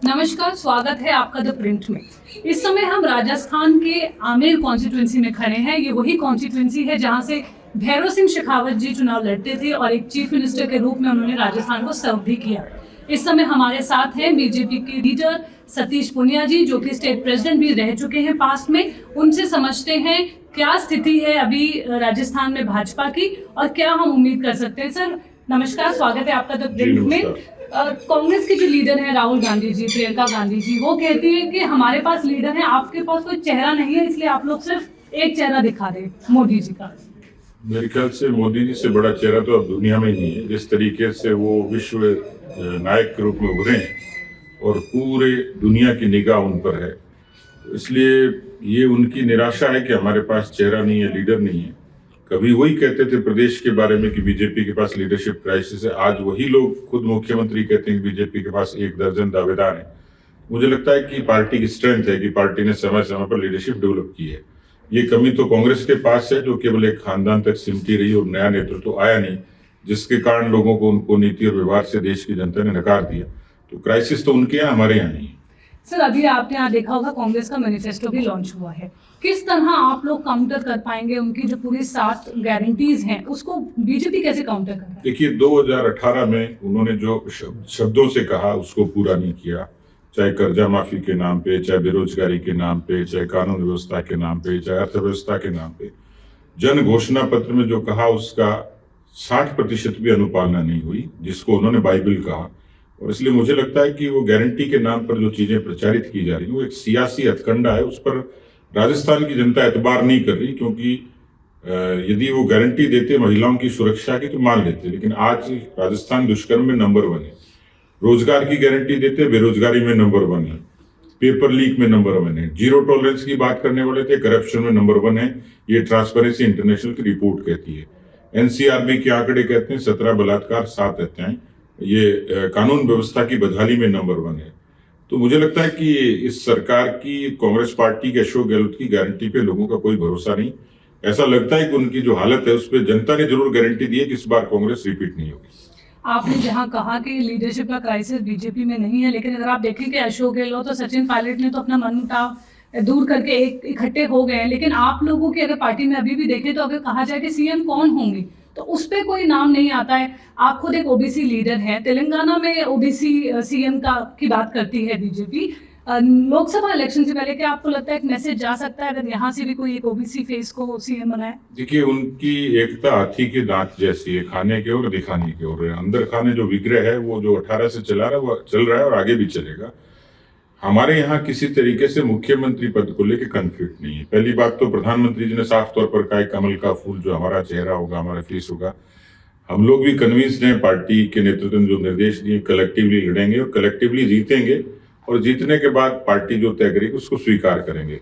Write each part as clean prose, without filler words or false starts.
नमस्कार, स्वागत है आपका द प्रिंट में। इस समय हम राजस्थान के आमेर कॉन्स्टिट्यूंसी में खड़े हैं। ये वही कॉन्स्टिट्यूंसी है जहां से भैरव सिंह शेखावत जी चुनाव लड़ते थे और एक चीफ मिनिस्टर के रूप में उन्होंने राजस्थान को सर्व भी किया। इस समय हमारे साथ हैं बीजेपी के लीडर सतीश पूनिया जी, जो कि स्टेट प्रेसिडेंट भी रह चुके हैं पास्ट में। उनसे समझते हैं क्या स्थिति है अभी राजस्थान में भाजपा की और क्या हम उम्मीद कर सकते हैं। सर नमस्कार, स्वागत है आपका द प्रिंट में। कांग्रेस के जो लीडर हैं राहुल गांधी जी, प्रियंका गांधी जी, वो कहती है कि हमारे पास लीडर है, आपके पास कोई चेहरा नहीं है, इसलिए आप लोग सिर्फ एक चेहरा दिखा रहे मोदी जी का। मेरे ख्याल से मोदी जी से बड़ा चेहरा तो अब दुनिया में ही नहीं है। जिस तरीके से वो विश्व नायक के रूप में उभरे हैं और पूरे दुनिया की निगाह उन पर है, इसलिए ये उनकी निराशा है कि हमारे पास चेहरा नहीं है, लीडर नहीं है। कभी वही कहते थे प्रदेश के बारे में कि बीजेपी के पास लीडरशिप क्राइसिस है, आज वही लोग खुद मुख्यमंत्री कहते हैं कि बीजेपी के पास 1 दर्जन दावेदार हैं। मुझे लगता है कि पार्टी की स्ट्रेंथ है कि पार्टी ने समय समय पर लीडरशिप डेवलप की है। ये कमी तो कांग्रेस के पास है, जो केवल एक खानदान तक सिमटी रही और नया नेतृत्व तो आया नहीं, जिसके कारण लोगों को उनको नीति और व्यवहार से देश की जनता ने नकार दिया। तो क्राइसिस तो उनके यहाँ, हमारे यहाँ नहीं है। सर अभी आपने यहाँ देखा होगा कांग्रेस का मैनिफेस्टो भी लॉन्च हुआ है। किस तरह आप लोग काउंटर कर पाएंगे उनकी जो पूरी 7 गारंटीज हैं, उसको बीजेपी कैसे काउंटर कर रहा है? देखिए 2018 में उन्होंने जो शब्दों से कहा उसको पूरा नहीं किया, चाहे कर्जा माफी के नाम पे, चाहे बेरोजगारी के नाम पे, चाहे कानून व्यवस्था के नाम पे, चाहे अर्थव्यवस्था के नाम पे। जन घोषणा पत्र में जो कहा उसका 60% भी अनुपालना नहीं हुई, जिसको उन्होंने बाइबल कहा। और इसलिए मुझे लगता है कि वो गारंटी के नाम पर जो चीजें प्रचारित की जा रही है वो एक सियासी हथकंडा है, उस पर राजस्थान की जनता एतबार नहीं कर रही। क्योंकि यदि वो गारंटी देते महिलाओं की सुरक्षा की तो मान लेते, लेकिन आज राजस्थान दुष्कर्म में नंबर 1 है। रोजगार की गारंटी देते, बेरोजगारी में नंबर 1 है, पेपर लीक में नंबर 1 है, जीरो टॉलरेंस की बात करने वाले थे, करप्शन में नंबर 1 है। ये ट्रांसपेरेंसी इंटरनेशनल की रिपोर्ट कहती है। एनसीआरबी के आंकड़े कहते हैं 17 बलात्कार, 7 हत्याएं। ये कानून व्यवस्था की बदहाली में नंबर 1 है। तो मुझे लगता है कि इस सरकार की, कांग्रेस पार्टी के अशोक गहलोत की गारंटी पे लोगों का कोई भरोसा नहीं। ऐसा लगता है कि उनकी जो हालत है उस पर जनता ने जरूर गारंटी दी है कि इस बार कांग्रेस रिपीट नहीं होगी। आपने जहां कहा कि लीडरशिप का क्राइसिस बीजेपी में नहीं है, लेकिन अगर आप देखें कि अशोक गहलोत और सचिन पायलट ने तो अपना मनमुटाव दूर करके एक इकट्ठे हो गए हैं, लेकिन आप लोगों की अगर पार्टी में अभी भी देखें तो अगर कहा जाए कि सीएम कौन होंगे तो उस पर कोई नाम नहीं आता है। आप खुद एक ओबीसी लीडर हैं, तेलंगाना में ओबीसी सीएम की बात करती है बीजेपी। लोकसभा इलेक्शन से पहले क्या आपको लगता है एक मैसेज जा सकता है अगर यहाँ से भी कोई एक ओबीसी फेस को सीएम बनाए? देखिए उनकी एकता हाथी के दांत जैसी है, खाने के और दिखाने के और। अंदर खाने जो विग्रह है वो जो 18 से चल रहा है और आगे भी चलेगा। हमारे यहाँ किसी तरीके से मुख्यमंत्री पद को लेकर कन्फ्लिक्ट नहीं है। पहली बात तो प्रधानमंत्री जी ने साफ तौर पर कहा कमल का फूल जो हमारा चेहरा होगा, हमारा फेस होगा। हम लोग भी कन्विंस्ड हैं, पार्टी के नेतृत्व ने जो निर्देश दिए कलेक्टिवली लड़ेंगे और कलेक्टिवली जीतेंगे, और जीतने के बाद पार्टी जो तय करेगी उसको स्वीकार करेंगे।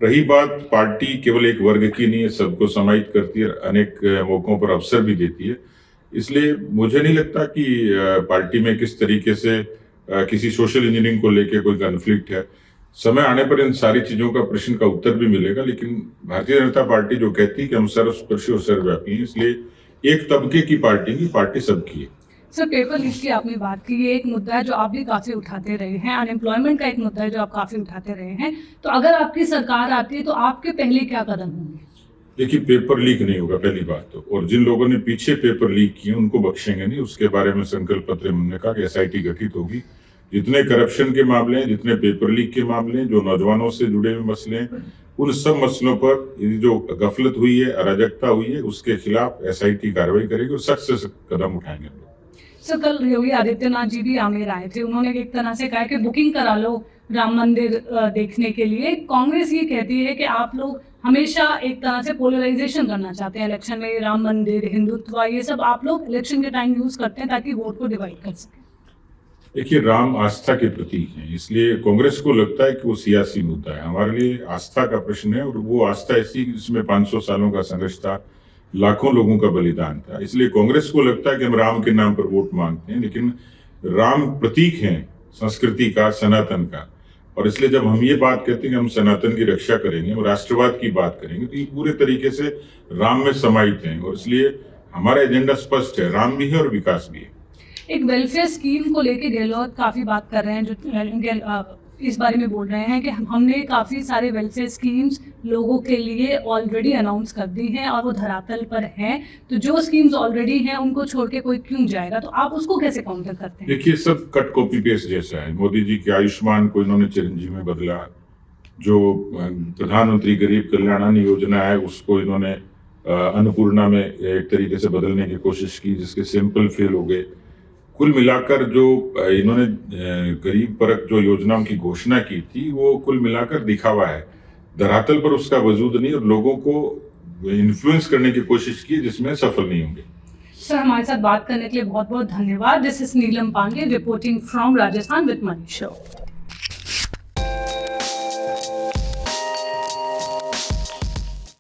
रही बात पार्टी केवल एक वर्ग की नहीं है, सबको समाहित करती है, अनेक मौकों पर अवसर भी देती है। इसलिए मुझे नहीं लगता कि पार्टी में किस तरीके से किसी सोशल इंजीनियरिंग को लेके कोई कॉन्फ्लिक्ट है। समय आने पर इन सारी चीजों का प्रश्न का उत्तर भी मिलेगा। लेकिन भारतीय जनता पार्टी जो कहती है कि हम सर्वस्पर्शी और सर्वव्यापी हैं, इसलिए एक तबके की पार्टी नहीं, पार्टी सबकी है। सर पेपर लीक की आपने बात की, ये एक मुद्दा है जो आप भी काफी उठाते रहे हैं। अनएम्प्लॉयमेंट का एक मुद्दा है जो आप काफी उठाते रहे हैं। तो अगर आपकी सरकार आती है तो आपके पहले क्या कदम होंगे? देखिए पेपर लीक नहीं होगा पहली बात तो, और जिन लोगों ने पीछे पेपर लीक किए उनको बख्शेंगे नहीं। उसके बारे में संकल्प पत्र में हमने कहा कि एसआईटी गठित होगी। जितने करप्शन के मामले हैं, जितने पेपर लीक के मामले हैं, जो नौजवानों से जुड़े हुए मसले हैं, उन सब मसलों पर जो गफलत हुई है, अराजकता हुई है, उसके खिलाफ एसआईटी कार्रवाई करेगी और सख्त से सख्त कदम उठाएंगे। सर कल योगी आदित्यनाथ जी भी आमेर आए थे, उन्होंने एक तरह से कहा कि बुकिंग करा लो राम मंदिर देखने के लिए। कांग्रेस ये कहती है कि आप लोग हमेशा एक तरह से पोलराइजेशन करना चाहते हैं इलेक्शन में, राम मंदिर, हिंदुत्व, ये सब आप लोग इलेक्शन के टाइम यूज करते हैं ताकि वोट को डिवाइड कर सकें। देखिए राम आस्था के प्रतीक हैं, इसलिए कांग्रेस को लगता है कि वो सियासी मुद्दा है। हमारे लिए आस्था का प्रश्न है, और वो आस्था ऐसी जिसमें 500 सालों का संघर्ष था, लाखों लोगों का बलिदान था। इसलिए कांग्रेस को लगता है कि हम राम के नाम पर वोट मांगते हैं, लेकिन राम प्रतीक हैं संस्कृति का, सनातन का। और इसलिए जब हम ये बात कहते हैं कि हम सनातन की रक्षा करेंगे और राष्ट्रवाद की बात करेंगे, तो ये पूरे तरीके से राम में समाहित हैं। और इसलिए हमारा एजेंडा स्पष्ट है, राम भी है और विकास भी है। एक वेलफेयर स्कीम को लेके गहलोत काफ़ी बात कर रहे हैं, जो इस बारे में बोल रहे हैं कि हमने काफ़ी सारे वेलफेयर स्कीम्स लोगों के लिए ऑलरेडी अनाउंस कर दी हैं और वो धरातल पर हैं, तो जो स्कीम्स ऑलरेडी हैं उनको छोड़ के कोई क्यों जाएगा? तो आप उसको कैसे काउंटर करते हैं? देखिए, सब कट कॉपी पेस्ट जैसा है। मोदी जी के आयुष्मान को इन्होंने चिरंजीवी में बदला, जो प्रधानमंत्री गरीब कल्याण अन्न योजना है उसको इन्होंने अन्नपूर्णा में एक तरीके से बदलने की कोशिश की, जिसके सिंपल फेल हो गए। कुल मिलाकर जो इन्होंने गरीब परक जो योजनाओं की घोषणा की थी, वो कुल मिलाकर दिखावा है। धरातल पर उसका वजूद नहीं, और लोगों को इन्फ्लुएंस करने की कोशिश की, जिसमें सफल नहीं होंगे। सर, हमारे साथ बात करने के लिए बहुत बहुत धन्यवाद। This is Neelam Pandey reporting from Rajasthan with Manish show.